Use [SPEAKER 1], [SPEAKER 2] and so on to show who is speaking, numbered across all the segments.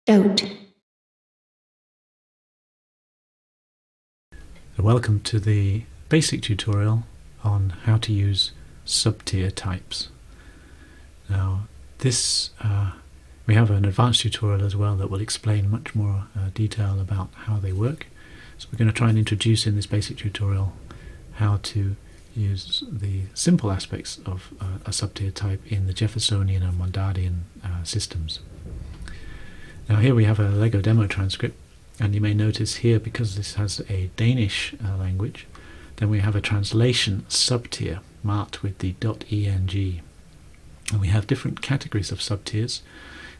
[SPEAKER 1] DOTE.
[SPEAKER 2] Welcome to the basic tutorial on how to use subtier types. Now this we have an advanced tutorial as well that will explain much more detail about how they work. So we're going to try and introduce in this basic tutorial how to use the simple aspects of a subtier type in the Jeffersonian and Mondadian systems. Now here we have a Lego demo transcript, and you may notice here, because this has a Danish language, then we have a translation subtier marked with the .eng. And we have different categories of subtiers.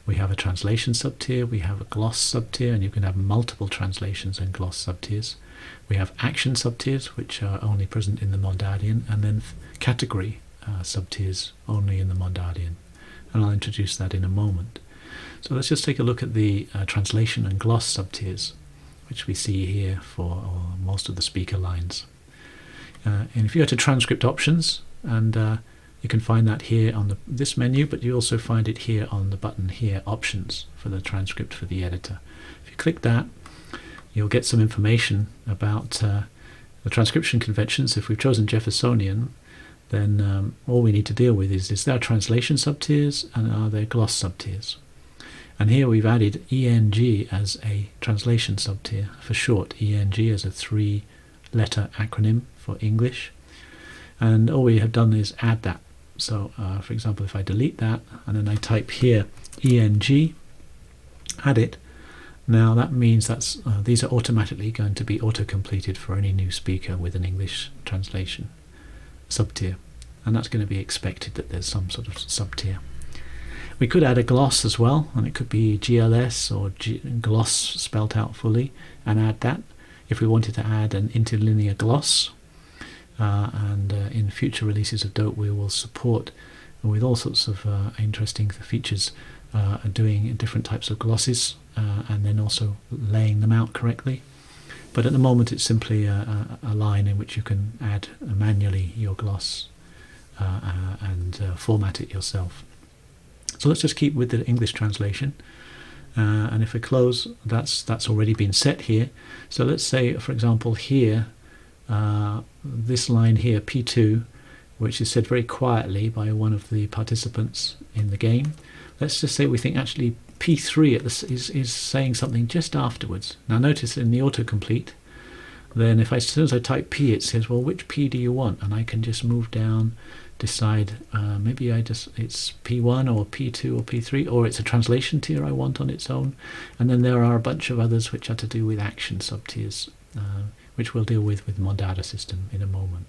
[SPEAKER 2] We have a translation subtier, we have a gloss subtier, and you can have multiple translations and gloss subtiers. We have action subtiers, which are only present in the Mondardian, and then category subtiers only in the Mondardian. And I'll introduce that in a moment. So let's just take a look at the translation and gloss subtiers, which we see here for most of the speaker lines. And if you go to Transcript Options, and you can find that here on this menu, but you also find it here on the button here, Options, for the transcript for the editor. If you click that, you'll get some information about the transcription conventions. If we've chosen Jeffersonian, then all we need to deal with is there translation subtiers and are there gloss subtiers? And here we've added ENG as a translation subtier for short. ENG as a 3-letter acronym for English. And all we have done is add that. So for example, if I delete that and then I type here ENG, add it, now that means that's these are automatically going to be auto-completed for any new speaker with an English translation subtier, and that's going to be expected that there's some sort of subtier. We could add a gloss as well, and it could be GLS or gloss spelt out fully, and add that if we wanted to add an interlinear gloss. And in future releases of DOTE we will support with all sorts of interesting features doing different types of glosses and then also laying them out correctly. But at the moment it's simply a line in which you can add manually your gloss and format it yourself. So let's just keep with the English translation, and if we close, that's already been set here. So let's say, for example, here this line here, P2, which is said very quietly by one of the participants in the game. Let's just say we think actually P3 is saying something just afterwards. Now notice in the autocomplete, then as soon as I type P, it says, well, which P do you want? And I can just move down, decide maybe it's P1 or P2 or P3, or it's a translation tier I want on its own. And then there are a bunch of others which are to do with action subtiers, which we'll deal with Mondardian system in a moment.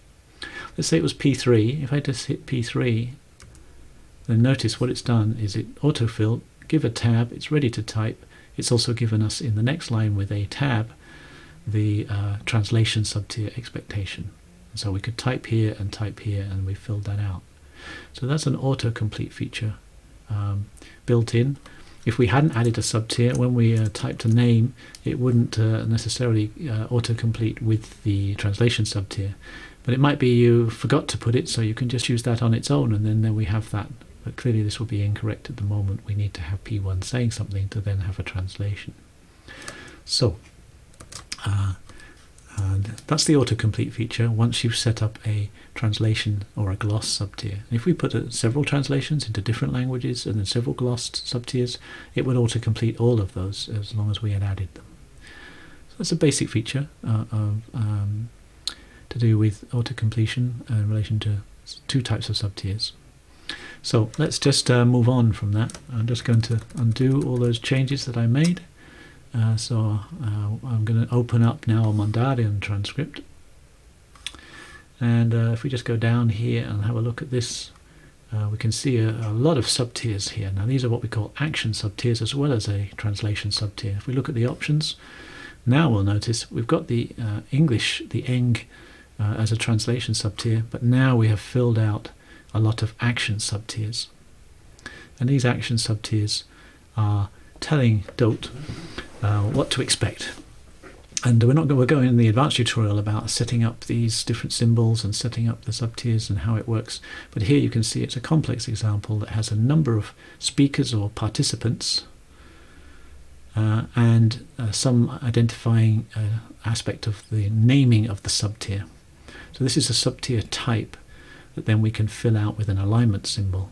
[SPEAKER 2] Let's say it was P3. If I just hit P3, then notice what it's done is it autofilled, give a tab, it's ready to type. It's also given us in the next line with a tab the translation subtier expectation. So we could type here, and we filled that out. So that's an autocomplete feature built in. If we hadn't added a subtier, when we typed a name, it wouldn't necessarily autocomplete with the translation subtier. But it might be you forgot to put it, so you can just use that on its own, and then we have that. But clearly this will be incorrect at the moment. We need to have P1 saying something to then have a translation. So that's the autocomplete feature once you've set up a translation or a gloss subtier. And if we put several translations into different languages and then several gloss subtiers, it would autocomplete all of those as long as we had added them. So that's a basic feature to do with autocompletion in relation to two types of subtiers. So let's just move on from that. I'm just going to undo all those changes that I made. So I'm going to open up now a Mondardian transcript, and if we just go down here and have a look at this, we can see a lot of subtiers here. Now these are what we call action subtiers as well as a translation subtier. If we look at the options, now we'll notice we've got the English, the eng, as a translation subtier, but now we have filled out a lot of action subtiers. And these action subtiers are telling DOTE what to expect. And we're going in the advanced tutorial about setting up these different symbols and setting up the subtiers and how it works. But here you can see it's a complex example that has a number of speakers or participants and some identifying aspect of the naming of the subtier. So this is a subtier type that then we can fill out with an alignment symbol.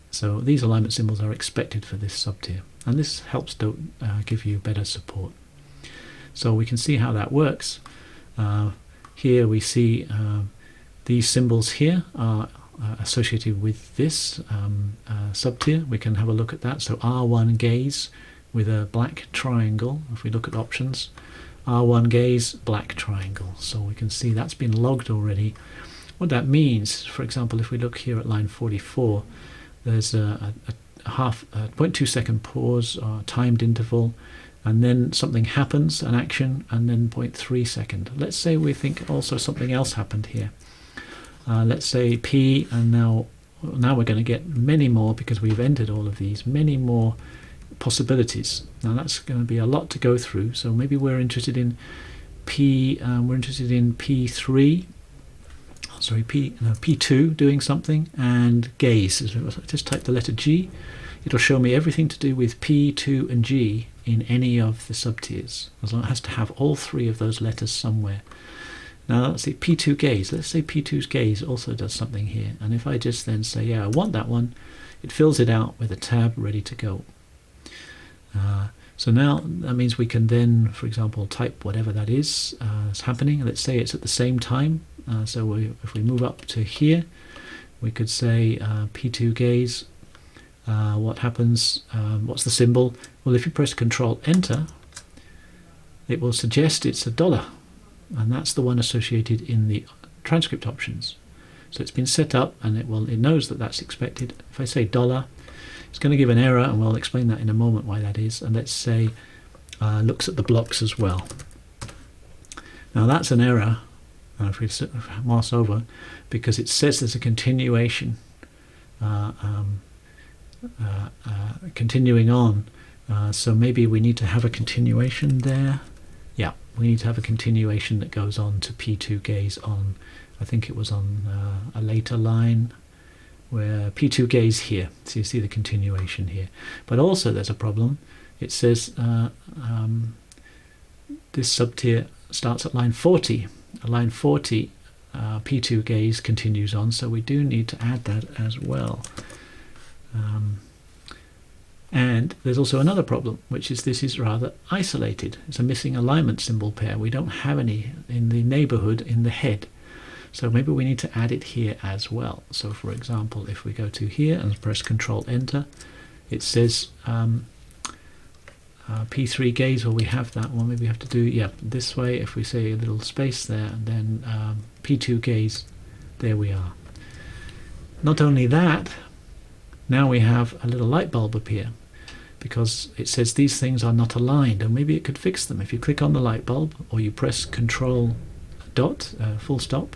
[SPEAKER 2] So these alignment symbols are expected for this subtier, and this helps DOTE give you better support. So we can see how that works. Here we see these symbols here are associated with this subtier. We can have a look at that. So R1 gaze with a black triangle. If we look at options, R1 gaze, black triangle. So we can see that's been logged already. What that means, for example, if we look here at line 44, there's a 0.2 second pause, timed interval, and then something happens, an action, and then 0.3 second. Let's say we think also something else happened here. Let's say P, and now we're going to get many more, because we've entered all of these, many more possibilities. Now that's going to be a lot to go through, so maybe we're interested in P3, sorry, P2 doing something, and gaze. Just type the letter G. It'll show me everything to do with P, 2 and G in any of the subtiers, as long as it has to have all three of those letters somewhere. Now let's see, P2 gaze. Let's say P2's gaze also does something here, and if I just then say, yeah, I want that one, it fills it out with a tab ready to go. So now that means we can then, for example, type whatever that is happening. Let's say it's at the same time. So if we move up to here, we could say P2 gaze. What happens? What's the symbol? Well, if you press Control Enter, it will suggest it's $, and that's the one associated in the transcript options. So it's been set up, and it knows that that's expected. If I say $, it's going to give an error, and we'll explain that in a moment why that is. And let's say looks at the blocks as well. Now that's an error. If we mouse over, because it says there's a continuation, continuing on. So maybe we need to have a continuation there. Yeah, we need to have a continuation that goes on to P2 gaze on, I think it was on a later line, where P2 gaze here. So you see the continuation here. But also there's a problem. It says this subtier starts at line 40. At line 40, P2 gaze continues on, so we do need to add that as well. And there's also another problem, which is this is rather isolated. It's a missing alignment symbol pair. We don't have any in the neighborhood in the head. So maybe we need to add it here as well. So for example, if we go to here and press Control Enter, it says P3 gaze, well, we have that one. Maybe we have to do, yeah, this way. If we say a little space there, and then P2 gaze, there we are. Not only that, now we have a little light bulb appear, because it says these things are not aligned, and maybe it could fix them. If you click on the light bulb, or you press Control dot, full stop,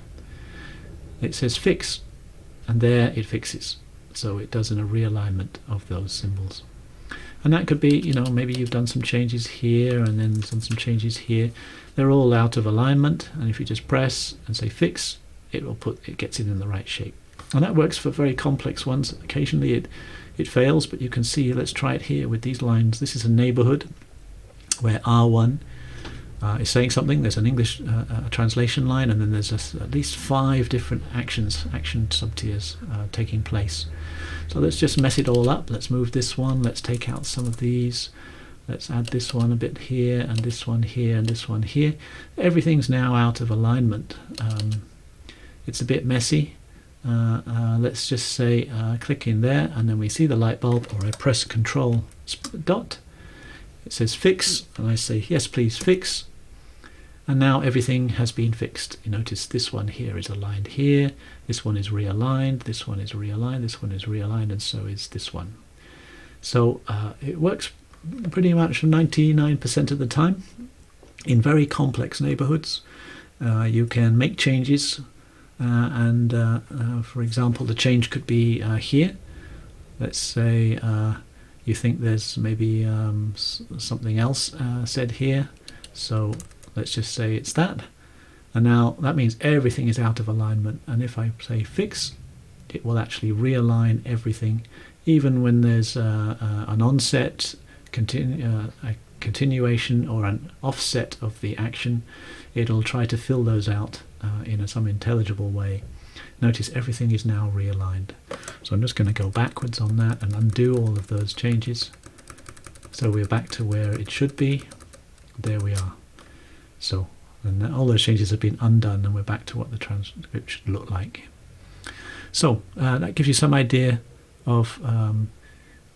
[SPEAKER 2] it says fix, and there it fixes. So it does a realignment of those symbols. And that could be, you know, maybe you've done some changes here and then done some changes here. They're all out of alignment, and if you just press and say fix, it gets it in the right shape. And that works for very complex ones. Occasionally it fails, but you can see, let's try it here with these lines. This is a neighborhood where R1 is saying something. There's an English translation line, and then there's at least 5 different action subtiers taking place. So let's just mess it all up. Let's move this one. Let's take out some of these. Let's add this one a bit here, and this one here, and this one here. Everything's now out of alignment. It's a bit messy. Let's just say click in there, and then we see the light bulb, or I press Control dot. It says fix, and I say yes please fix, and now everything has been fixed. You notice this one here is aligned here, this one is realigned, this one is realigned, this one is realigned, and so is this one. So it works pretty much 99% of the time. In very complex neighborhoods, you can make changes, and for example, the change could be here. Let's say you think there's maybe something else said here, so let's just say it's that, and now that means everything is out of alignment. And if I say fix, it will actually realign everything, even when there's an onset, continuation or an offset of the action, it'll try to fill those out in some intelligible way. Notice everything is now realigned. So I'm just going to go backwards on that and undo all of those changes. So we're back to where it should be. There we are. So, and all those changes have been undone, and we're back to what the transcript should look like. So that gives you some idea of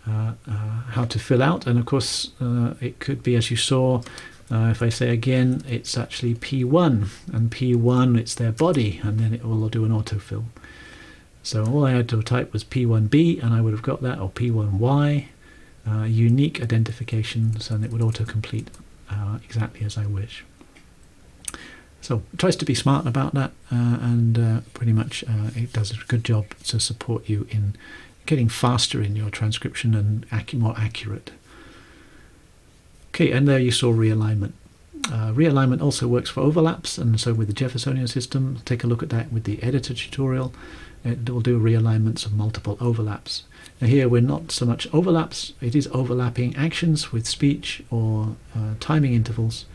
[SPEAKER 2] how to fill out, and of course it could be, as you saw, if I say again, it's actually P1, and P1 it's their body, and then it will do an autofill. So all I had to type was P1B, and I would have got that, or P1Y, unique identifications, and it would auto-complete exactly as I wish. So it tries to be smart about that, and pretty much it does a good job to support you in getting faster in your transcription and more accurate. Okay, and there you saw realignment. Realignment also works for overlaps, and so with the Jeffersonian system, take a look at that with the editor tutorial. It will do realignments of multiple overlaps. Now here we're not so much overlaps, it is overlapping actions with speech or timing intervals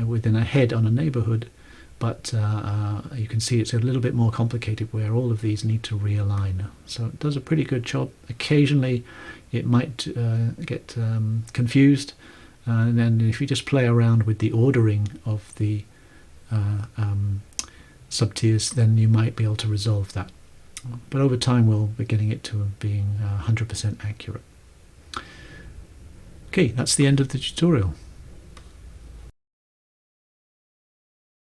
[SPEAKER 2] within a head on a neighborhood, but you can see it's a little bit more complicated where all of these need to realign. So it does a pretty good job. Occasionally it might get confused, and then if you just play around with the ordering of the subtiers, then you might be able to resolve that. But over time we'll be getting it to being 100% accurate. Okay, that's the end of the tutorial.